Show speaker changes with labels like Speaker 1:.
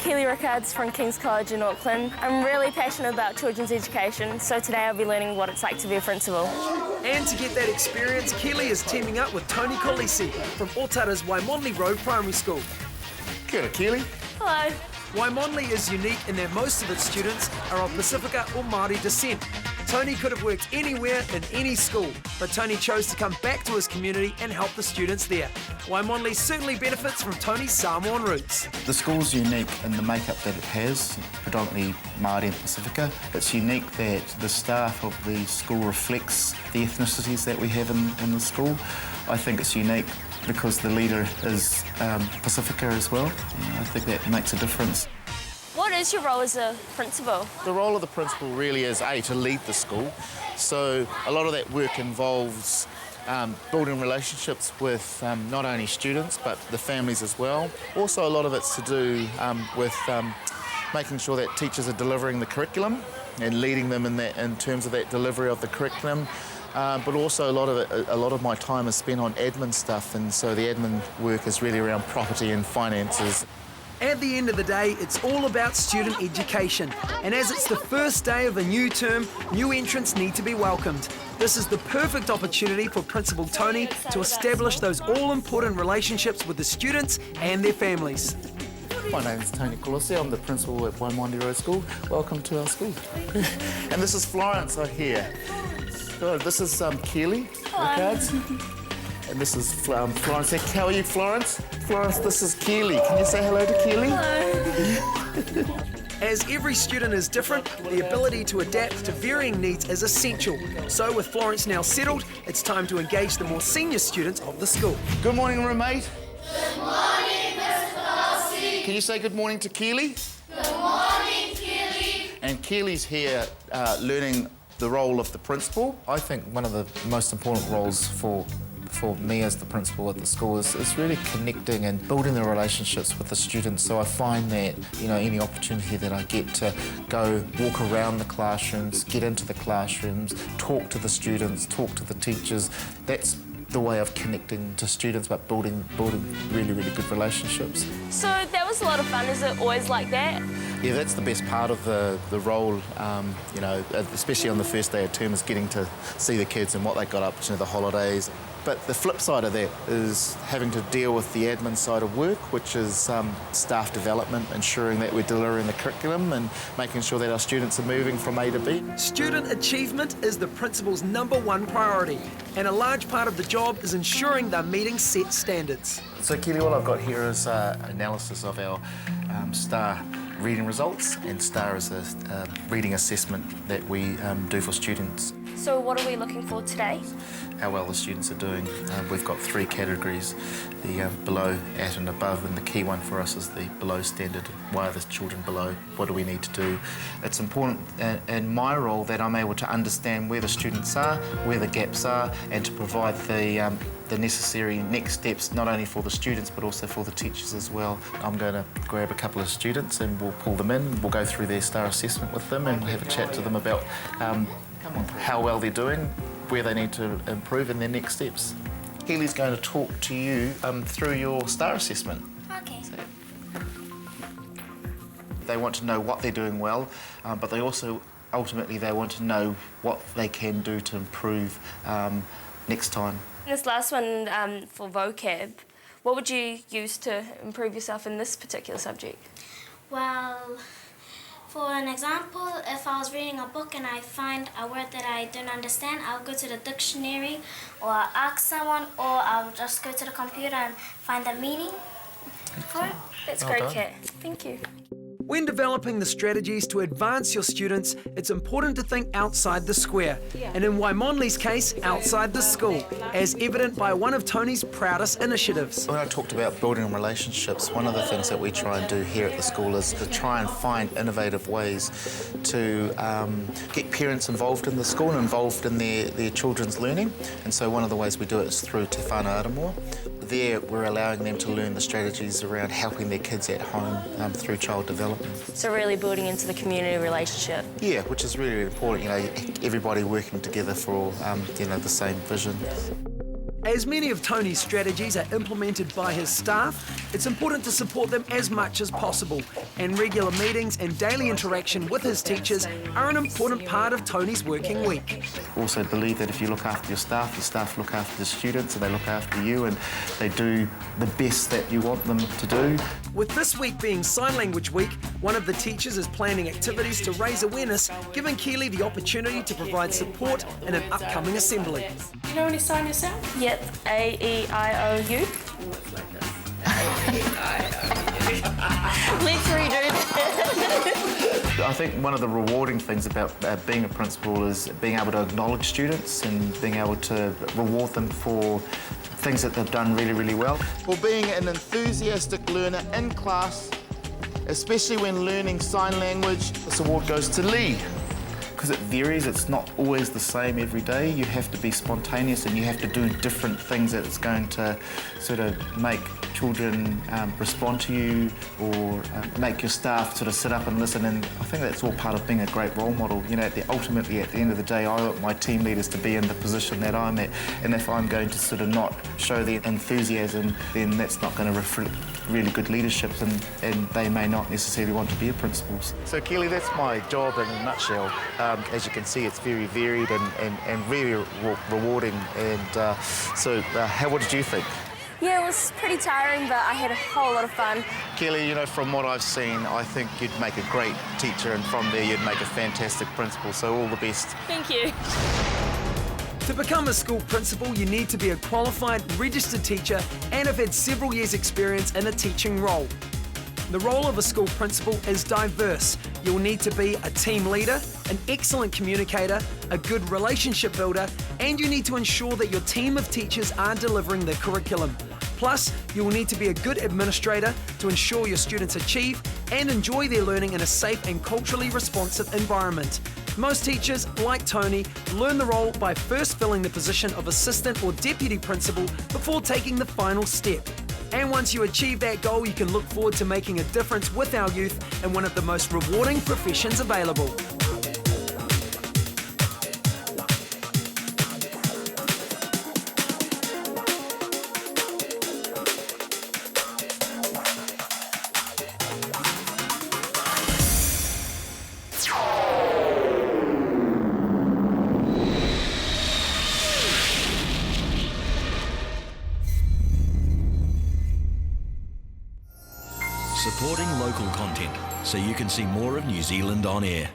Speaker 1: Keely from King's College in Auckland. I'm really passionate about children's education, so today I'll be learning what it's like to be a principal.
Speaker 2: And to get that experience, Keely is teaming up with Tone Kolose from Otara's Wymondley Road Primary School.
Speaker 3: Kia ora, Keely.
Speaker 1: Hello.
Speaker 2: Wymondley is unique in that most of its students are of Pacifica or Maori descent. Tony could have worked anywhere in any school, but Tony chose to come back to his community and help the students there. Wymondley certainly benefits from Tony's Samoan roots.
Speaker 3: The school's unique in the makeup that it has, predominantly Maori and Pacifica. It's unique that the staff of the school reflects the ethnicities that we have in the school. I think it's unique because the leader is Pacifica as well. I think that makes a difference.
Speaker 1: What is your role as a principal?
Speaker 3: The role of the principal really is, to lead the school. So a lot of that work involves building relationships with not only students but the families as well. Also a lot of it's to do with making sure that teachers are delivering the curriculum and leading them in terms of that delivery of the curriculum. But also a lot of my time is spent on admin stuff, and so the admin work is really around property and finances.
Speaker 2: At the end of the day, it's all about student education. And as it's the first day of a new term, new entrants need to be welcomed. This is the perfect opportunity for Principal Tony to establish those all-important relationships with the students and their families.
Speaker 3: My name is Tone Kolose. I'm the principal at Wymondley Road School. Welcome to our school. And this is Florence out here. Good. This is Keely. And this is Florence. How are you, Florence? Florence, this is Keely. Can you say hello to Keely?
Speaker 1: Hello.
Speaker 2: As every student is different, the ability to adapt to varying needs is essential. So with Florence now settled, it's time to engage the more senior students of the school.
Speaker 3: Good morning, roommate.
Speaker 4: Good morning, Mr. Kolose.
Speaker 3: Can you say good morning to Keely?
Speaker 4: Good morning, Keely.
Speaker 3: And Keely's here learning the role of the principal. I think one of the most important roles for me as the principal at the school is really connecting and building the relationships with the students. So I find that, any opportunity that I get to go walk around the classrooms, get into the classrooms, talk to the students, talk to the teachers, that's the way of connecting to students, but building really, really good relationships.
Speaker 1: So that was a lot of fun. Is it always like that?
Speaker 3: Yeah, that's the best part of the role, especially on the first day of term, is getting to see the kids and what they got up to, the holidays. But the flip side of that is having to deal with the admin side of work, which is staff development, ensuring that we're delivering the curriculum and making sure that our students are moving from A to B.
Speaker 2: Student achievement is the principal's #1 priority, and a large part of the job is ensuring they're meeting set standards.
Speaker 3: So, Keely, what I've got here is analysis of our STAR reading results, and STAR is a reading assessment that we do for students.
Speaker 1: So what are we looking for today?
Speaker 3: How well the students are doing. We've got 3 categories, the below, at and above, and the key one for us is the below standard. Why are the children below? What do we need to do? It's important in my role that I'm able to understand where the students are, where the gaps are, and to provide the necessary next steps, not only for the students but also for the teachers as well. I'm going to grab a couple of students and we'll pull them in, we'll go through their STAR assessment with them and we'll have a chat to them about how well they're doing, where they need to improve and their next steps. Keely's going to talk to you through your STAR assessment.
Speaker 4: Okay.
Speaker 3: They want to know what they're doing well, but they also, ultimately, they want to know what they can do to improve next time.
Speaker 1: This last one for vocab, what would you use to improve yourself in this particular subject?
Speaker 4: Well, for an example, if I was reading a book and I find a word that I don't understand, I'll go to the dictionary or ask someone, or I'll just go to the computer and find the meaning for it.
Speaker 1: That's great, Kat. Thank you.
Speaker 2: When developing the strategies to advance your students, it's important to think outside the square, and in Wymondley's case, outside the school, as evident by one of Tony's proudest initiatives.
Speaker 3: When I talked about building relationships, one of the things that we try and do here at the school is to try and find innovative ways to get parents involved in the school and involved in their children's learning. And so one of the ways we do it is through Te Whānau Aramoa. There, we're allowing them to learn the strategies around helping their kids at home through child development.
Speaker 1: So really building into the community relationship.
Speaker 3: Yeah, which is really, really important, everybody working together for, the same vision.
Speaker 2: As many of Tony's strategies are implemented by his staff, it's important to support them as much as possible, and regular meetings and daily interaction with his teachers are an important part of Tony's working week.
Speaker 3: Also believe that if you look after your staff look after the students, and they look after you, and they do the best that you want them to do.
Speaker 2: With this week being Sign Language Week, one of the teachers is planning activities to raise awareness, giving Keely the opportunity to provide support in an upcoming assembly.
Speaker 5: Do you know when you sign yourself?
Speaker 1: Yep, A-E-I-O-U. Let's redo it.
Speaker 3: I think one of the rewarding things about being a principal is being able to acknowledge students and being able to reward them for things that they've done really, really well.
Speaker 6: For being an enthusiastic learner in class, especially when learning sign language.
Speaker 3: This award goes to Lee. Because it varies, it's not always the same every day. You have to be spontaneous and you have to do different things that's going to sort of make children respond to you, or make your staff sort of sit up and listen, and I think that's all part of being a great role model. You know, ultimately at the end of the day, I want my team leaders to be in the position that I'm at, and if I'm going to sort of not show the enthusiasm, then that's not going to reflect really good leadership, and they may not necessarily want to be a principal.
Speaker 6: So Keely, that's my job in a nutshell. As you can see, it's very varied and really rewarding, and what did you think?
Speaker 1: Yeah, it was pretty tiring, but I had a whole lot of fun.
Speaker 6: Keely, you know, from what I've seen, I think you'd make a great teacher, and from there you'd make a fantastic principal, so all the best.
Speaker 1: Thank you.
Speaker 2: To become a school principal, you need to be a qualified, registered teacher and have had several years' experience in a teaching role. The role of a school principal is diverse. You'll need to be a team leader, an excellent communicator, a good relationship builder, and you need to ensure that your team of teachers are delivering the curriculum. Plus, you will need to be a good administrator to ensure your students achieve and enjoy their learning in a safe and culturally responsive environment. Most teachers, like Tony, learn the role by first filling the position of assistant or deputy principal before taking the final step. And once you achieve that goal, you can look forward to making a difference with our youth in one of the most rewarding professions available.
Speaker 7: Supporting local content so you can see more of New Zealand on air.